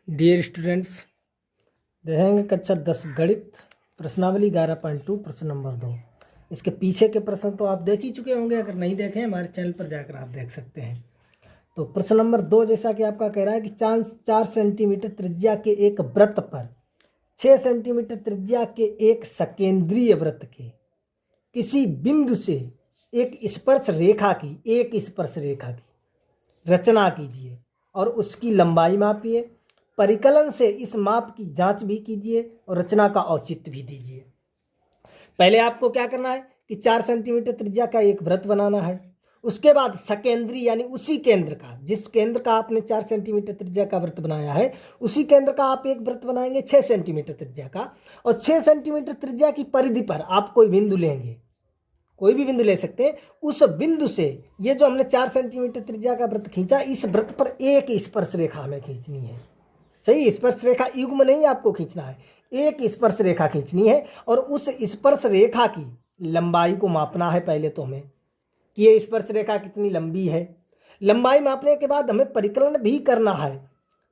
Dear students, देखेंगे कक्षा 10 गणित प्रश्नावली 11.2 प्रश्न नंबर 2। इसके पीछे के प्रश्न तो आप देख ही चुके होंगे, अगर नहीं देखें हमारे चैनल पर जाकर आप देख सकते हैं। तो प्रश्न नंबर 2 जैसा कि आपका कह रहा है कि 4 सेंटीमीटर त्रिज्या के एक वृत्त पर 6 सेंटीमीटर त्रिज्या के एक सकेंद्रीय वृत्त के किसी बिंदु से एक स्पर्श रेखा की रचना कीजिए और उसकी लंबाई मापिए। परिकलन से इस माप की जांच भी कीजिए और रचना का औचित्य भी दीजिए। पहले आपको क्या करना है कि 4 सेंटीमीटर त्रिज्या का एक वृत्त बनाना है। उसके बाद सकेंद्री यानी उसी केंद्र का, जिस केंद्र का आपने 4 सेंटीमीटर त्रिज्या का वृत्त बनाया है, उसी केंद्र का आप एक वृत्त बनाएंगे 6 सेंटीमीटर त्रिज्या का। और 6 सेंटीमीटर त्रिज्या की परिधि पर आप कोई बिंदु लेंगे, कोई भी बिंदु ले सकते हैं। उस बिंदु से ये जो हमने 4 सेंटीमीटर त्रिज्या का वृत्त खींचा, इस वृत्त पर एक स्पर्श रेखा हमें खींचनी है। सही, स्पर्श रेखा युग्म नहीं आपको खींचना है, एक स्पर्श रेखा खींचनी है और उस स्पर्श रेखा की लंबाई को मापना है। पहले तो हमें कि ये स्पर्श रेखा कितनी लंबी है। लंबाई मापने के बाद हमें परिकलन भी करना है।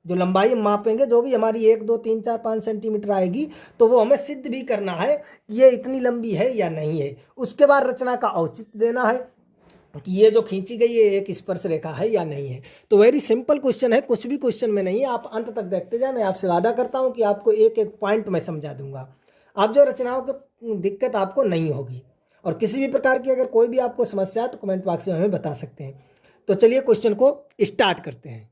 जो लंबाई हम मापेंगे, जो भी हमारी 1 2 3 4 5 सेंटीमीटर आएगी, तो वो हमें सिद्ध भी करना है ये इतनी लंबी है या नहीं है। उसके बाद रचना का औचित्य देना है कि ये जो खींची गई है एक स्पर्श रेखा है या नहीं है। तो वेरी सिंपल क्वेश्चन है, कुछ भी क्वेश्चन में नहीं है। आप अंत तक देखते जाए, मैं आपसे वादा करता हूँ कि आपको एक एक पॉइंट में समझा दूंगा। आप जो रचनाओं की दिक्कत आपको नहीं होगी। और किसी भी प्रकार की अगर कोई भी आपको समस्या है तो कमेंट बॉक्स में हमें बता सकते हैं। तो चलिए क्वेश्चन को स्टार्ट करते हैं।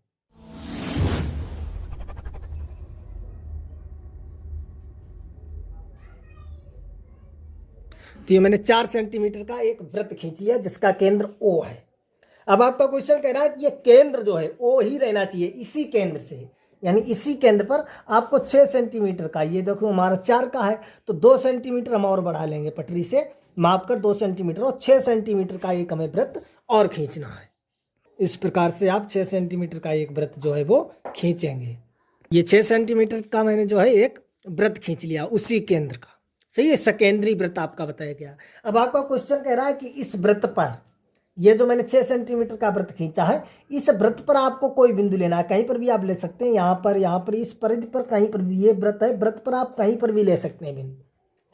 तो ये मैंने 4 सेंटीमीटर का एक वृत्त खींच लिया जिसका केंद्र O है। अब आपका क्वेश्चन कह रहा है कि ये केंद्र जो है O ही रहना चाहिए, इसी केंद्र से, यानी इसी केंद्र पर आपको 6 सेंटीमीटर का, ये देखो हमारा 4 का है तो 2 सेंटीमीटर हम और बढ़ा लेंगे पटरी से माप कर 2 सेंटीमीटर, और 6 सेंटीमीटर का एक हमें वृत्त और खींचना है। इस प्रकार से आप 6 सेंटीमीटर का एक वृत्त जो है वो खींचेंगे। ये 6 सेंटीमीटर का मैंने जो है एक वृत्त खींच लिया उसी केंद्र का। सही है, सकेंद्री वृत्त आपका बताया गया। अब आपका क्वेश्चन कह रहा है कि इस वृत्त पर, ये जो मैंने 6 सेंटीमीटर का वृत्त खींचा है, इस वृत्त पर आपको कोई बिंदु लेना है। कहीं पर भी आप ले सकते हैं, यहाँ पर, इस परिधि पर, कहीं पर भी। ये वृत्त है, वृत्त पर आप कहीं पर भी ले सकते हैं बिंदु।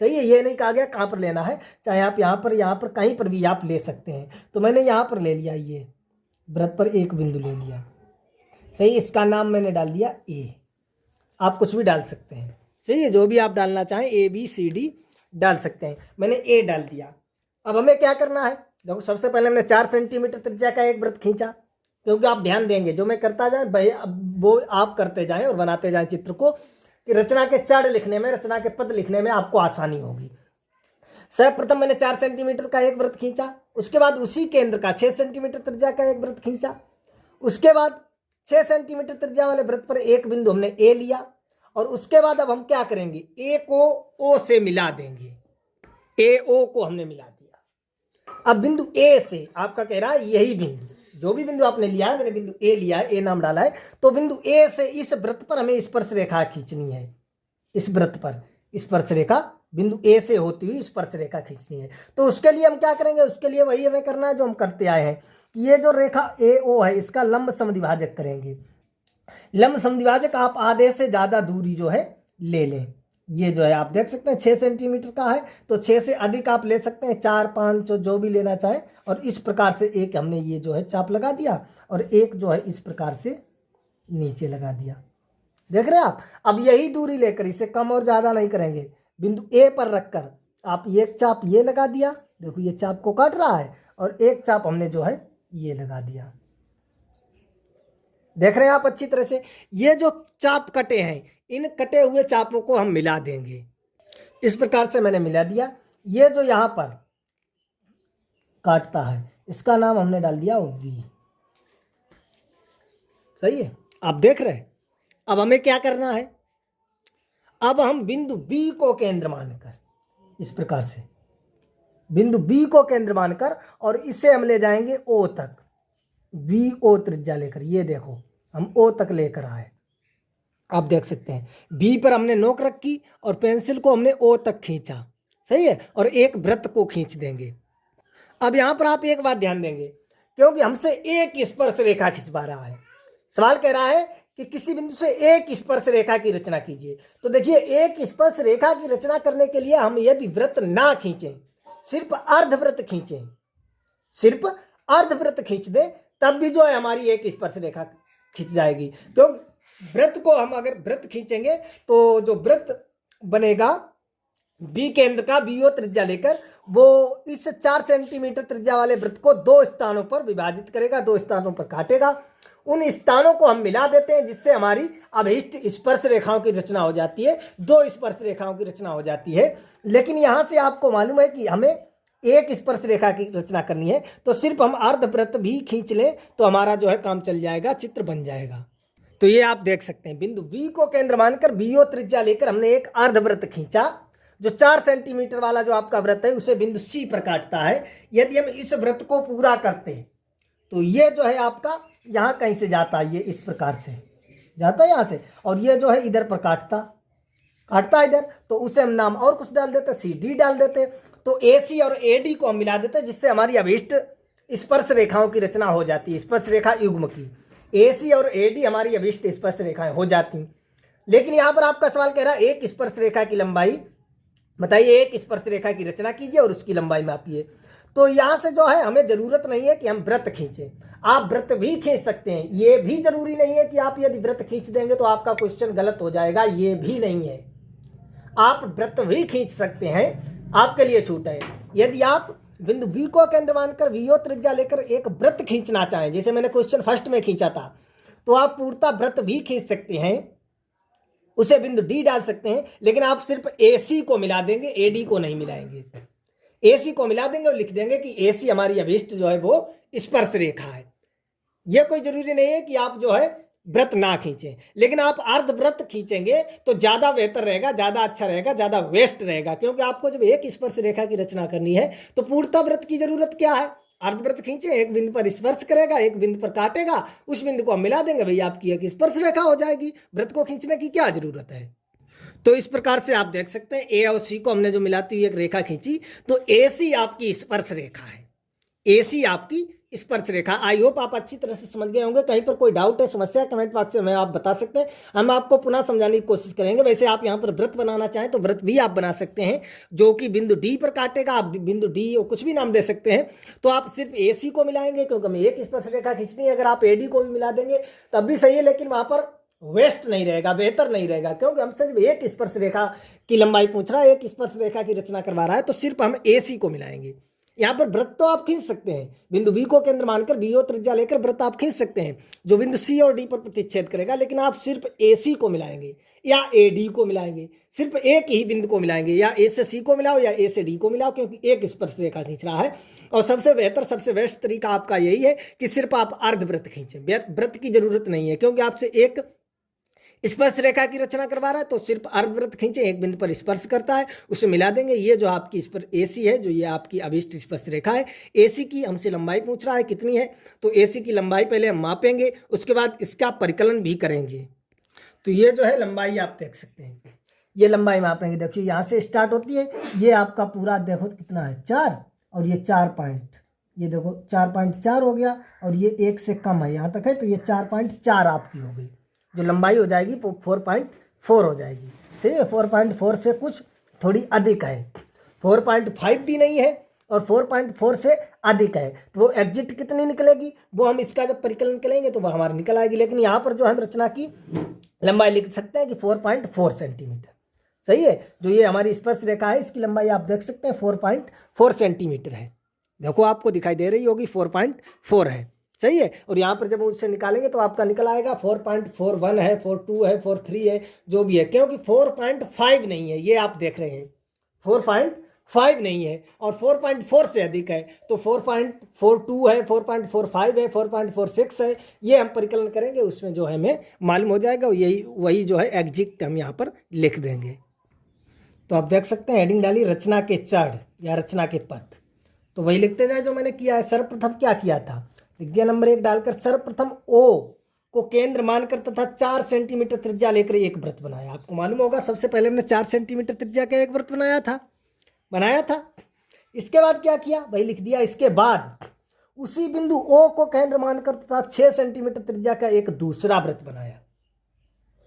सही है, ये नहीं कहा गया कहाँ पर लेना है, चाहे आप यहाँ पर कहीं पर भी आप ले सकते हैं। तो मैंने यहाँ पर ले लिया, ये वृत्त पर एक बिंदु ले लिया। सही, इसका नाम मैंने डाल दिया A। आप कुछ भी डाल सकते हैं, सही है, जो भी आप डालना चाहें ABCD डाल सकते हैं। मैंने A डाल दिया। अब हमें क्या करना है, देखो सबसे पहले हमने 4 सेंटीमीटर त्रिज्या का एक वृत्त खींचा, क्योंकि आप ध्यान देंगे जो मैं करता जाए भाई, वो आप करते जाएं और बनाते जाएं चित्र को, कि रचना के चढ़ लिखने में, रचना के पद लिखने में आपको आसानी होगी। सर्वप्रथम मैंने 4 सेंटीमीटर का एक वृत्त खींचा, उसके बाद उसी केंद्र का 6 सेंटीमीटर त्रिज्या का एक वृत्त खींचा। उसके बाद 6 सेंटीमीटर त्रिज्या वाले वृत्त पर एक बिंदु हमने A लिया, और उसके बाद अब हम क्या करेंगे, A को O से मिला देंगे। AO को हमने मिला दिया। अब बिंदु A से आपका कह रहा है यही बिंदु, जो भी बिंदु आपने लिया है, मैंने बिंदु A लिया है, A नाम डाला है, तो बिंदु A से इस वृत्त पर हमें स्पर्श रेखा खींचनी है। इस वृत्त पर स्पर्श रेखा बिंदु A से होती हुई स्पर्श रेखा खींचनी है। तो उसके लिए हम क्या करेंगे, उसके लिए वही हमें करना है जो हम करते आए हैं, कि ये जो रेखा AO है इसका लंब समद्विभाजक करेंगे। लंब समद्विभाजक आप आधे से ज़्यादा दूरी जो है ले लें। ये जो है आप देख सकते हैं 6 सेंटीमीटर का है, तो 6 से अधिक आप ले सकते हैं, 4 5 जो भी लेना चाहे। और इस प्रकार से एक हमने ये जो है चाप लगा दिया, और एक जो है इस प्रकार से नीचे लगा दिया। देख रहे हैं आप। अब यही दूरी लेकर, इसे कम और ज़्यादा नहीं करेंगे, बिंदु A पर रखकर आप एक चाप ये लगा दिया, देखो ये चाप को काट रहा है, और एक चाप हमने जो है ये लगा दिया। देख रहे हैं आप अच्छी तरह से। ये जो चाप कटे हैं, इन कटे हुए चापों को हम मिला देंगे। इस प्रकार से मैंने मिला दिया। ये जो यहाँ पर काटता है, इसका नाम हमने डाल दिया V। सही है, आप देख रहे हैं। अब हमें क्या करना है, अब हम बिंदु B को केंद्र मानकर, इस प्रकार से बिंदु B को केंद्र मानकर, और इसे हम ले जाएंगे O तक, VO त्रिज्या लेकर। ये देखो हम O तक लेकर आए, आप देख सकते हैं। B पर हमने नोक रखी और पेंसिल को हमने O तक खींचा। सही है, और एक वृत्त को खींच देंगे। अब यहाँ पर आप एक बात ध्यान देंगे, क्योंकि हमसे एक स्पर्श रेखा खिंचवा रहा है। सवाल कह रहा है कि किसी बिंदु से एक स्पर्श रेखा की रचना कीजिए। तो देखिए, एक स्पर्श रेखा की रचना करने के लिए हम यदि वृत्त ना खींचें, सिर्फ अर्धवृत्त खींचें, सिर्फ अर्धवृत्त खींच दें, तब भी जो है हमारी एक स्पर्श रेखा खींच जाएगी। क्योंकि वृत्त को हम अगर वृत्त खींचेंगे तो जो वृत्त बनेगा बी केंद्र का, बीओ त्रिज्या लेकर, वो इस 4 सेंटीमीटर त्रिज्या वाले वृत्त को 2 स्थानों पर विभाजित करेगा, 2 स्थानों पर काटेगा। उन स्थानों को हम मिला देते हैं, जिससे हमारी अभीष्ट स्पर्श रेखाओं की रचना हो जाती है, 2 स्पर्श रेखाओं की रचना हो जाती है। लेकिन यहाँ से आपको मालूम है कि हमें एक स्पर्श रेखा की रचना करनी है, तो सिर्फ हम अर्धवृत्त भी खींच लें तो हमारा जो है काम चल जाएगा, चित्र बन जाएगा। तो ये आप देख सकते हैं, बिंदु बी को केंद्र मानकर बीओ त्रिज्या लेकर हमने एक अर्धवृत्त खींचा, जो 4 सेंटीमीटर वाला जो आपका वृत्त है उसे बिंदु सी पर काटता है। यदि हम इस वृत्त को पूरा करते हैं तो ये जो है आपका यहाँ कहीं से जाता है, ये इस प्रकार से जाता है यहाँ से, और ये जो है इधर पर काटता है इधर, तो उसे हम नाम और कुछ डाल देते, सी डी डाल देते, तो ए सी और ए डी को हम मिला देते, जिससे हमारी अभीष्ट स्पर्श रेखाओं की रचना हो जाती है, स्पर्श रेखा युग्म की। ए सी और ए डी हमारी अभीष्ट स्पर्श रेखाएं हो जाती। लेकिन यहाँ पर आपका सवाल कह रहा है एक स्पर्श रेखा की लंबाई बताइए, एक स्पर्श रेखा की रचना कीजिए और उसकी लंबाई मापिए। तो यहाँ से जो है हमें जरूरत नहीं है कि हम वृत्त खींचें, आप वृत्त भी खींच सकते हैं, ये भी जरूरी नहीं है कि आप यदि वृत्त खींच देंगे तो आपका क्वेश्चन गलत हो जाएगा, ये भी नहीं है, आप वृत्त भी खींच सकते हैं, आपके लिए छूट है। यदि आप बिंदु बी को केंद्र मानकर बीओ त्रिज्या लेकर एक वृत्त खींचना चाहें, जैसे मैंने क्वेश्चन फर्स्ट में खींचा था, तो आप पूर्णतः वृत्त भी खींच सकते हैं, उसे बिंदु डी डाल सकते हैं, लेकिन आप सिर्फ ए सी को मिला देंगे, ए डी को नहीं मिलाएंगे। ए सी को मिला देंगे और लिख देंगे कि ए सी हमारी अभीष्ट जो है वो स्पर्श रेखा है। यह कोई जरूरी नहीं है कि आप जो है वृत्त ना खींचें, लेकिन आप अर्धवृत्त खींचेंगे तो ज्यादा बेहतर रहेगा, ज्यादा अच्छा रहेगा, ज्यादा वेस्ट रहेगा। क्योंकि आपको जब एक स्पर्श रेखा की रचना करनी है तो पूर्णतः वृत्त की जरूरत क्या है, अर्धवृत्त खींचे, एक बिंदु पर स्पर्श करेगा, एक बिंदु पर काटेगा, उस बिंदु को हम मिला देंगे, भैया आपकी एक स्पर्श रेखा हो जाएगी, वृत्त को खींचने की क्या जरूरत है। तो इस प्रकार से आप देख सकते हैं, ए और सी को हमने जो मिलाती हुई एक रेखा खींची, तो ए सी आपकी स्पर्श रेखा है, ए सी आपकी स्पर्श रेखा। आई होप आप अच्छी तरह से समझ गए होंगे। कहीं पर कोई डाउट है, समस्या, कमेंट बॉक्स में आप बता सकते हैं, हम आपको पुनः समझाने की कोशिश करेंगे। वैसे आप यहाँ पर वृत्त बनाना चाहें तो वृत्त भी आप बना सकते हैं, जो कि बिंदु डी पर काटेगा, आप बिंदु डी और कुछ भी नाम दे सकते हैं। तो आप सिर्फ ए सी को मिलाएंगे, क्योंकि हमें एक स्पर्श रेखा खींचनी है। अगर आप ए डी को भी मिला देंगे तब भी सही है, लेकिन वहाँ पर वेस्ट नहीं रहेगा, बेहतर नहीं रहेगा, क्योंकि हमसे जब एक स्पर्श रेखा की लंबाई पूछ रहा है, एक स्पर्श रेखा की रचना करवा रहा है, तो सिर्फ हम ए सी को मिलाएंगे। यहाँ पर वृत्त तो आप खींच सकते हैं, बिंदु बी को केंद्र मानकर बीओ त्रिज्या लेकर वृत्त आप खींच सकते हैं, जो बिंदु सी और डी पर प्रतिच्छेद करेगा, लेकिन आप सिर्फ ए सी को मिलाएंगे या ए डी को मिलाएंगे, सिर्फ एक ही बिंदु को मिलाएंगे, या ए से सी को मिलाओ या ए से डी को मिलाओ, क्योंकि एक स्पर्श रेखा खींच रहा है। और सबसे बेहतर, सबसे बेस्ट तरीका आपका यही है कि सिर्फ आप अर्धवृत्त खींचें, वृत्त की जरूरत नहीं है, क्योंकि आपसे एक स्पर्श रेखा की रचना करवा रहा है, तो सिर्फ अर्धवृत्त खींचे, एक बिंदु पर स्पर्श करता है, उसे मिला देंगे। ये जो आपकी इस पर एसी है, जो ये आपकी अभीष्ट स्पर्श रेखा है, एसी की हमसे लंबाई पूछ रहा है कितनी है, तो एसी की लंबाई पहले हम मापेंगे, उसके बाद इसका परिकलन भी करेंगे। तो ये जो है लंबाई आप देख सकते हैं, ये लंबाई मापेंगे। देखिए यहाँ से स्टार्ट होती है, ये आपका पूरा देखो कितना है 4, और ये 4 पॉइंट, ये देखो 4.4 हो गया, और ये 1 से कम है यहाँ तक है, तो ये 4.4 आपकी हो गई, जो लंबाई हो जाएगी वो 4.4 हो जाएगी। सही है, 4.4 से कुछ थोड़ी अधिक है, 4.5 भी नहीं है और 4.4 से अधिक है, तो वो एग्जिट कितनी निकलेगी, वो हम इसका जब परिकलन करेंगे तो वो हमारी निकल आएगी। लेकिन यहाँ पर जो हम रचना की लंबाई लिख सकते हैं कि 4.4 सेंटीमीटर। सही है, जो ये हमारी स्पर्श रेखा है, इसकी लंबाई आप देख सकते हैं 4.4 सेंटीमीटर है। देखो आपको दिखाई दे रही होगी 4.4 है। सही है, और यहाँ पर जब उससे निकालेंगे तो आपका निकल आएगा 4.41 है, 4.2 है, 4.3 है, जो भी है, क्योंकि 4.5 नहीं है, ये आप देख रहे हैं 4.5 नहीं है, और 4.4 से अधिक है, तो 4.42 है, 4.45 है, 4.46 है, ये हम परिकलन करेंगे, उसमें जो है हमें मालूम हो जाएगा, यही वही जो है एग्जिट हम यहाँ पर लिख देंगे। तो आप देख सकते हैं हेडिंग डाली रचना के चढ़ या रचना के पथ, तो वही लिखते जाए जो मैंने किया है। सर्वप्रथम क्या किया था, लिख दिया नंबर 1 डालकर, सर्वप्रथम ओ को केंद्र मानकर तथा 4 सेंटीमीटर त्रिज्या लेकर एक वृत्त बनाया। आपको मालूम होगा सबसे पहले हमने 4 सेंटीमीटर त्रिज्या का एक वृत्त बनाया था। इसके बाद क्या किया, वही लिख दिया। इसके बाद उसी बिंदु ओ को केंद्र मानकर तथा 6 सेंटीमीटर त्रिज्या का एक दूसरा वृत्त बनाया।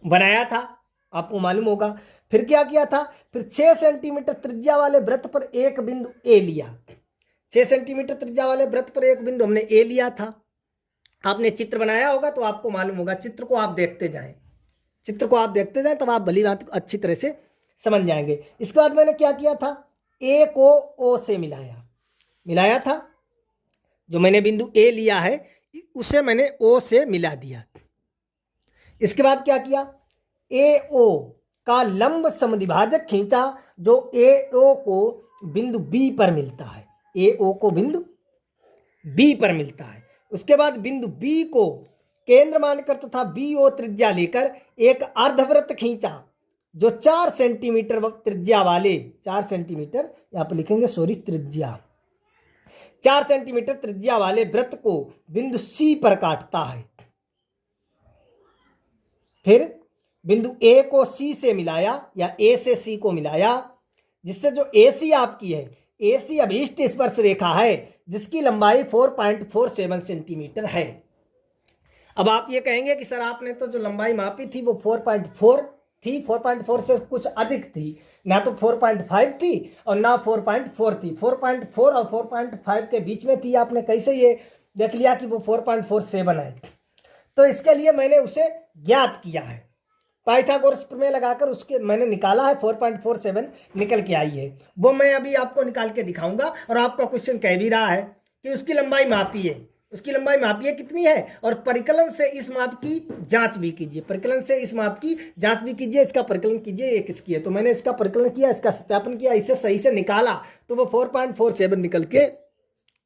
बनाया था, आपको मालूम होगा। फिर क्या किया था, फिर 6 सेंटीमीटर त्रिज्या वाले वृत्त पर एक बिंदु ए लिया। 6 सेंटीमीटर त्रिज्या वाले वृत्त पर एक बिंदु हमने ए लिया था। आपने चित्र बनाया होगा तो आपको मालूम होगा, चित्र को आप देखते जाएं, चित्र को आप देखते जाएं तब आप भली बात अच्छी तरह से समझ जाएंगे। इसके बाद मैंने क्या किया था, ए को ओ से मिलाया था। जो मैंने बिंदु ए लिया है उसे मैंने ओ से मिला दिया। इसके बाद क्या किया, ए ओ का लंब समद्विभाजक खींचा जो ए ओ को बिंदु बी पर मिलता है, ए ओ को बिंदु बी पर मिलता है। उसके बाद बिंदु बी को केंद्र मानकर तथा बी ओ त्रिज्या लेकर एक अर्धवृत्त खींचा जो 4 सेंटीमीटर त्रिज्या वाले, 4 सेंटीमीटर यहां पर लिखेंगे, सॉरी त्रिज्या, 4 सेंटीमीटर त्रिज्या वाले वृत्त को बिंदु सी पर काटता है। फिर बिंदु ए को सी से मिलाया या ए से सी को मिलाया, जिससे जो ए सी आपकी है, ए सी अभीष्ट स्पर्श रेखा है जिसकी लंबाई 4.47 सेंटीमीटर है। अब आप ये कहेंगे कि सर आपने तो जो लंबाई मापी थी वो 4.4 थी, 4.4 से कुछ अधिक थी, ना तो 4.5 थी और ना 4.4 थी, 4.4 और 4.5 के बीच में थी। आपने कैसे ये देख लिया कि वो 4.47 है? तो इसके लिए मैंने उसे ज्ञात किया है, पाइथागोरस प्रमेय लगाकर उसके मैंने निकाला है, 4.47 निकल के आई है। वो मैं अभी आपको निकाल के दिखाऊंगा। और आपका क्वेश्चन कह भी रहा है कि उसकी लंबाई मापी है, उसकी लंबाई मापी है कितनी है, और परिकलन से इस माप की जांच भी कीजिए, परिकलन से इस माप की जांच भी कीजिए, इसका परिकलन कीजिए ये किसकी है। तो मैंने इसका परिकलन किया, इसका सत्यापन किया, इसे सही से निकाला तो वो 4.47 निकल के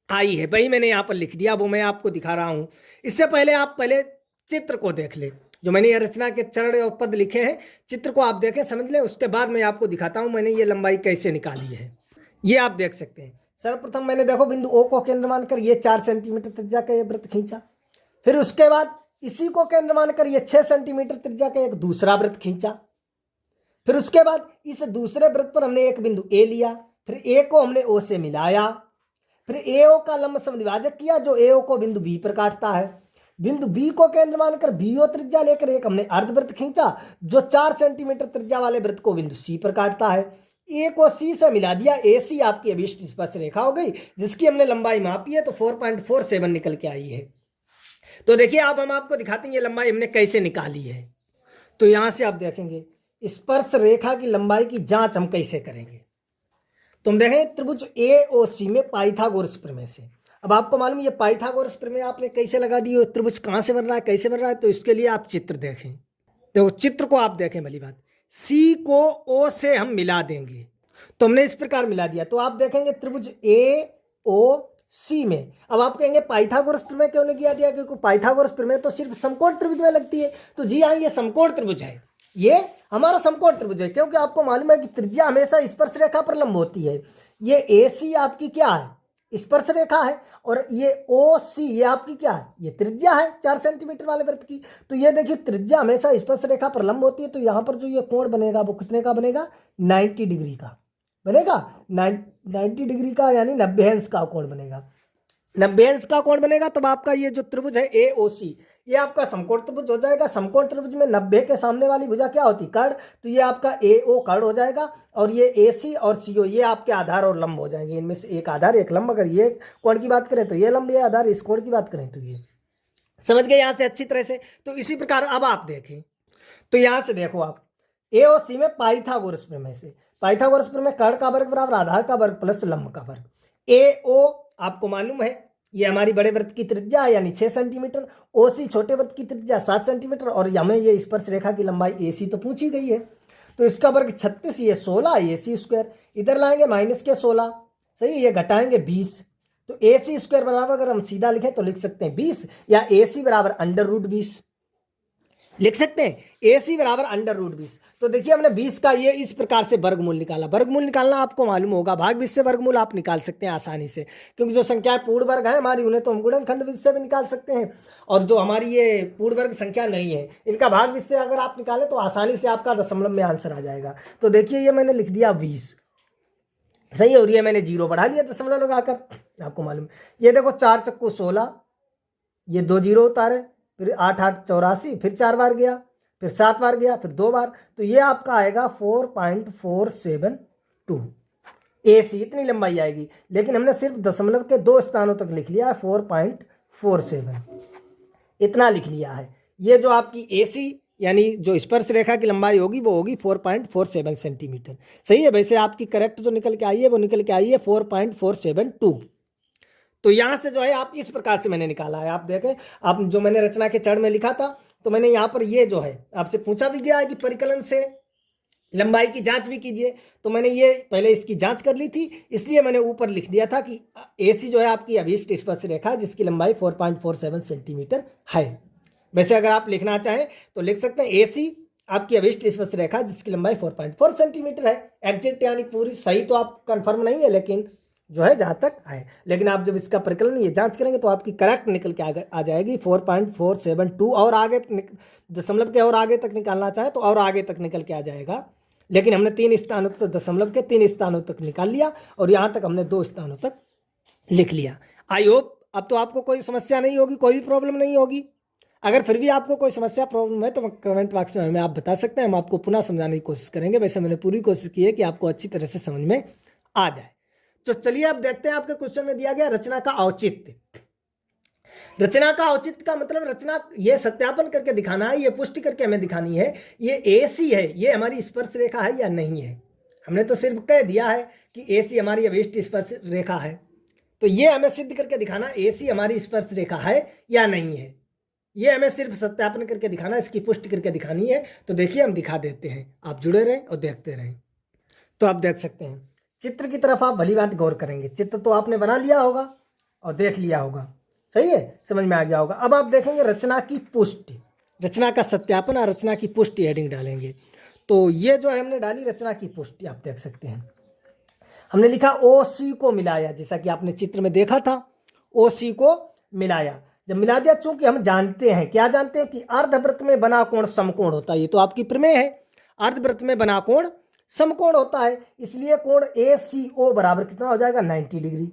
आई है। वही मैंने यहाँ पर लिख दिया, वो मैं आपको दिखा रहा हूँ। इससे पहले आप पहले चित्र को देख ले, जो मैंने ये रचना के चरण और पद लिखे हैं, चित्र को आप देखें, समझ लें, उसके बाद मैं आपको दिखाता हूँ मैंने ये लंबाई कैसे निकाली है। ये आप देख सकते हैं। सर्वप्रथम मैंने देखो बिंदु ओ को केंद्र मानकर ये 4 सेंटीमीटर त्रिज्या का ये वृत्त खींचा। फिर उसके बाद इसी को केंद्र मानकर ये 6 सेंटीमीटर त्रिज्या का एक दूसरा वृत्त खींचा। फिर उसके बाद इस दूसरे वृत्त पर हमने एक बिंदु ए लिया, फिर ए को हमने ओ से मिलाया, फिर ए ओ का लंब समद्विभाजक किया जो ए ओ को बिंदु बी पर काटता है। बिंदु बी को केंद्र मानकर बी ओ त्रिज्या लेकर एक हमने अर्धवृत्त खींचा जो 4 सेंटीमीटर त्रिज्या वाले वृत्त को बिंदु सी पर काटता है। ए को सी से मिला दिया, ए सी आपकी अभीष्ट स्पर्श रेखा हो गई जिसकी हमने लंबाई मापी है, तो 4.47 निकल के आई है। तो देखिए अब हम आपको दिखाते हैं ये लंबाई हमने कैसे निकाली है। तो यहां से आप देखेंगे स्पर्श रेखा की लंबाई की जांच हम कैसे करेंगे। तुम देखें त्रिभुज ए ओ सी में पाइथागोरस प्रमेय से। अब आपको मालूम ये पाइथागोरस प्रमेय आपने कैसे लगा दी, त्रिभुज कहाँ से बन रहा है, कैसे बन रहा है, तो इसके लिए आप चित्र देखें। देखो चित्र को आप देखें, भली बात, सी को ओ से हम मिला देंगे, तो हमने इस प्रकार मिला दिया। तो आप देखेंगे त्रिभुज ए ओ सी में, अब आप कहेंगे पाइथागोरस प्रमेय क्यों नहीं किया दिया, क्योंकि पाइथागोरस प्रमेय तो सिर्फ समकोण त्रिभुज में लगती है। तो जी हाँ, ये समकोण त्रिभुज है, ये हमारा समकोण त्रिभुज है, क्योंकि आपको मालूम है कि त्रिज्या हमेशा स्पर्श रेखा पर लंब होती है। ये ए सी आपकी क्या है, स्पर्श रेखा है, और ये ओ सी ये आपकी क्या है, ये त्रिज्या है 4 सेंटीमीटर वाले वृत्त की। तो ये देखिए त्रिज्या हमेशा स्पर्श रेखा पर लंब होती है, तो यहाँ पर जो ये कोण बनेगा वो कितने का बनेगा, 90 डिग्री का बनेगा, 90 डिग्री का, यानी 90 अंश का कोण बनेगा, 90 अंश का कोण बनेगा। तब आपका ये जो त्रिभुज है ए ओ सी ये आपका समकोण त्रिभुज हो जाएगा। समकोण त्रिभुज में 90 के सामने वाली भुजा क्या होती, कर्ण, तो ये आपका ए ओ कर्ण हो जाएगा, और ये ए सी और सी ओ ये आपके आधार और लंब हो जाएंगे। इनमें से एक आधार एक लंब, अगर ये कोण की बात करें तो ये लंब, ये आधार, इस कोण की बात करें तो ये। समझ गए यहाँ से अच्छी तरह से। तो इसी प्रकार अब आप देखें, तो यहाँ से देखो आप ए और सी में पाइथागोरस प्रमेय से, पाइथागोरस प्रमेय कर्ण का वर्ग बराबर आधार का वर्ग प्लस लंब का वर्ग। ए ओ आपको मालूम है ये हमारी बड़े वृत्त की त्रिज्या है यानी 6 सेंटीमीटर, ओ सी छोटे वृत्त की त्रिज्या 7 सेंटीमीटर, और हमें ये स्पर्श रेखा की लंबाई ए सी तो पूछी गई है, तो इसका वर्ग 36, ये 16, ए सी स्क्वायर, इधर लाएंगे माइनस के 16, सही, ये घटाएंगे 20, तो ए सी स्क्वायर बराबर अगर हम सीधा लिखें तो लिख सकते हैं 20, या ए सी बराबर √20 लिख सकते हैं, ए सी बराबर √20। तो देखिए हमने 20 का ये इस प्रकार से वर्गमूल निकाला। वर्गमूल निकालना आपको मालूम होगा, भाग विधि से वर्गमूल आप निकाल सकते हैं आसानी से, क्योंकि जो संख्याएं पूर्ण वर्ग है हमारी उन्हें तो हम गुणनखंड विधि से भी निकाल सकते हैं, और जो हमारी ये पूर्ण वर्ग संख्या नहीं है इनका भाग विधि से अगर आप निकालें तो आसानी से आपका दशमलव में आंसर आ जाएगा। तो देखिए ये मैंने लिख दिया 20, सही है, और ये मैंने 0 बढ़ा दिया दशमलव लगाकर, आपको मालूम। ये देखो 4 चक्कू 16, ये 2 0 उतारे, फिर 8 8 84, फिर 4 बार गया, फिर 7 बार गया, फिर 2 बार, तो ये आपका आएगा 4.472 AC, इतनी लंबाई आएगी। लेकिन हमने सिर्फ दशमलव के 2 स्थानों तक लिख लिया है, 4.47 इतना लिख लिया है। ये जो आपकी AC यानी जो स्पर्श रेखा की लंबाई होगी वो होगी 4.47 सेंटीमीटर। सही है। वैसे आपकी करेक्ट जो निकल के आई है वो निकल के आई है 4.472। तो यहाँ से जो है आप इस प्रकार से मैंने निकाला है। आप देखें, आप जो मैंने रचना के चरण में लिखा था, तो मैंने यहाँ पर ये जो है आपसे पूछा भी गया है कि परिकलन से लंबाई की जांच भी कीजिए, तो मैंने ये पहले इसकी जांच कर ली थी, इसलिए मैंने ऊपर लिख दिया था कि AC जो है आपकी अभीष्ट स्पर्श रेखा जिसकी लंबाई 4.47 सेंटीमीटर है। वैसे अगर आप लिखना चाहें तो लिख सकते हैं AC आपकी अभीष्ट स्पर्श रेखा जिसकी लंबाई 4.4 सेंटीमीटर है। एग्जैक्ट यानी पूरी सही तो आप कंफर्म नहीं है, लेकिन जो है जहाँ तक है। लेकिन आप जब इसका परिकलन ये जांच करेंगे तो आपकी करेक्ट निकल के आ जाएगी 4.472, और आगे दशमलव के और आगे तक निकालना चाहे तो और आगे तक निकल के आ जाएगा। लेकिन हमने 3 स्थानों तक, दशमलव के 3 स्थानों तक निकाल लिया, और यहाँ तक हमने 2 स्थानों तक लिख लिया। आई होप अब तो आपको कोई समस्या नहीं होगी, कोई भी प्रॉब्लम नहीं होगी। अगर फिर भी आपको कोई समस्या प्रॉब्लम है तो कमेंट बॉक्स में हमें आप बता सकते हैं, हम आपको पुनः समझाने की कोशिश करेंगे। वैसे मैंने पूरी कोशिश की है कि आपको अच्छी तरह से समझ में आ जाए। तो चलिए अब देखते हैं, आपके क्वेश्चन में दिया गया रचना का औचित्य। रचना का औचित्य का मतलब रचना ये सत्यापन करके दिखाना है, ये पुष्टि करके हमें दिखानी है ये AC है, ये हमारी स्पर्श रेखा है या नहीं है। हमने तो सिर्फ कह दिया है कि AC हमारी अभीष्ट स्पर्श रेखा है, तो ये हमें सिद्ध करके दिखाना AC हमारी स्पर्श रेखा है या नहीं है। ये हमें सिर्फ सत्यापन करके दिखाना, इसकी पुष्टि करके दिखानी है। तो देखिए हम दिखा देते हैं, आप जुड़े रहें और देखते रहें। तो आप देख सकते हैं चित्र की तरफ आप भली बात गौर करेंगे। चित्र तो आपने बना लिया होगा और देख लिया होगा, सही है, समझ में आ गया होगा। अब आप देखेंगे रचना की पुष्टि, रचना का सत्यापन और रचना की पुष्टि हेडिंग डालेंगे। तो ये जो है हमने डाली रचना की पुष्टि, आप देख सकते हैं हमने लिखा OC को मिलाया, जैसा कि आपने चित्र में देखा था, OC को मिलाया। जब मिला दिया, चूंकि हम जानते हैं, क्या जानते हैं कि अर्धवृत्त में बना कोण समकोण होता है। ये तो आपकी प्रमेय है, अर्धवृत्त में बना कोण समकोण होता है, इसलिए कोण ACO बराबर कितना हो जाएगा 90 डिग्री।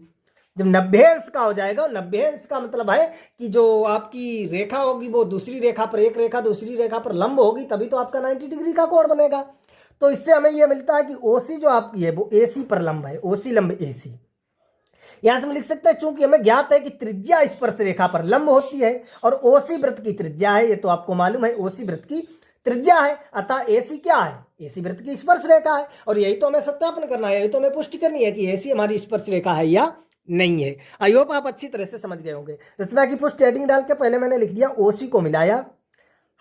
जब 90 अंश का हो जाएगा, 90 अंश का मतलब है कि जो आपकी रेखा होगी वो दूसरी रेखा पर, एक रेखा दूसरी रेखा पर लंब होगी, तभी तो आपका 90 डिग्री का कोण बनेगा। तो इससे हमें यह मिलता है कि OC जो आपकी है वो AC पर लंब है, OC लंब AC। यहां से हम लिख सकते हैं, चूंकि हमें ज्ञात है कि त्रिज्या स्पर्श रेखा पर लंब होती है और OC वृत्त की त्रिज्या है, ये तो आपको मालूम है OC वृत्त की त्रिज्या है, अतः AC क्या है, AC वृत्त की स्पर्श रेखा है। और यही तो हमें सत्यापन करना है, यही तो हमें पुष्टि करनी है कि AC हमारी स्पर्श रेखा है या नहीं है। आई होप आप अच्छी तरह से समझ गए होंगे। रचना की पुष्टि हेडिंग डाल के पहले मैंने लिख दिया OC को मिलाया।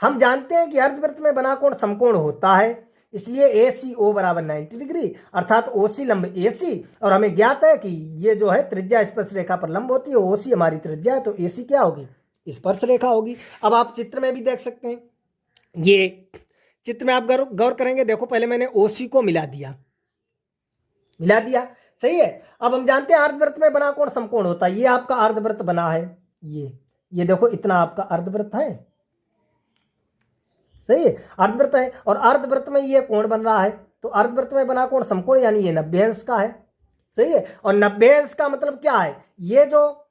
हम जानते हैं कि अर्धवृत्त में बना कोण समकोण होता है, इसलिए ACO बराबर 90 डिग्री, अर्थात OC लंब AC, और हमें ज्ञात है कि ये जो है त्रिज्या स्पर्श रेखा पर लंब होती है, OC हमारी त्रिज्या है, तो AC क्या होगी, स्पर्श रेखा होगी। अब आप चित्र में भी देख सकते हैं, ये चित्र में आप गौर करेंगे, देखो पहले मैंने OC को मिला दिया, सही है। अब हम जानते हैं अर्धवृत्त में बना कोण समकोण होता है, ये आपका अर्धवृत्त बना है, ये देखो इतना आपका अर्धवृत्त है, सही है, अर्धवृत्त है, और अर्धवृत्त में ये कोण बन रहा है, तो अर्धवृत्त में बना कोण समकोण यानी ये 90 अंश का है, सही है। और 90 अंश का मतलब क्या है, ये जो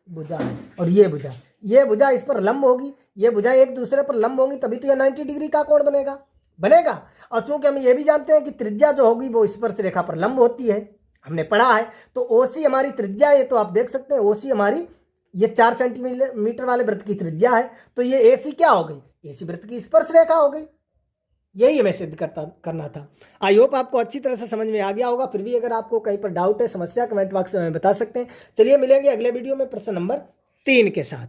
भुजा है और ये भुजा इस पर लंब होगी, ये भुजा एक दूसरे पर लंब होंगी, तभी तो ये 90 डिग्री का कोण बनेगा। और चूंकि हम ये भी जानते हैं कि त्रिज्या जो होगी वो स्पर्श रेखा पर लंब होती है, हमने पढ़ा है, तो OC हमारी त्रिज्या है, तो आप देख सकते हैं OC हमारी ये 4 सेंटीमीटर वाले वृत्त की त्रिज्या है, तो ये AC क्या हो गई, AC वृत्त की स्पर्श रेखा हो गई। यही हमें सिद्ध करना था। आई होप आपको अच्छी तरह से समझ में आ गया होगा। फिर भी अगर आपको कहीं पर डाउट है, समस्या, कमेंट बॉक्स में हमें बता सकते हैं। चलिए मिलेंगे अगले वीडियो में प्रश्न नंबर 3 के साथ।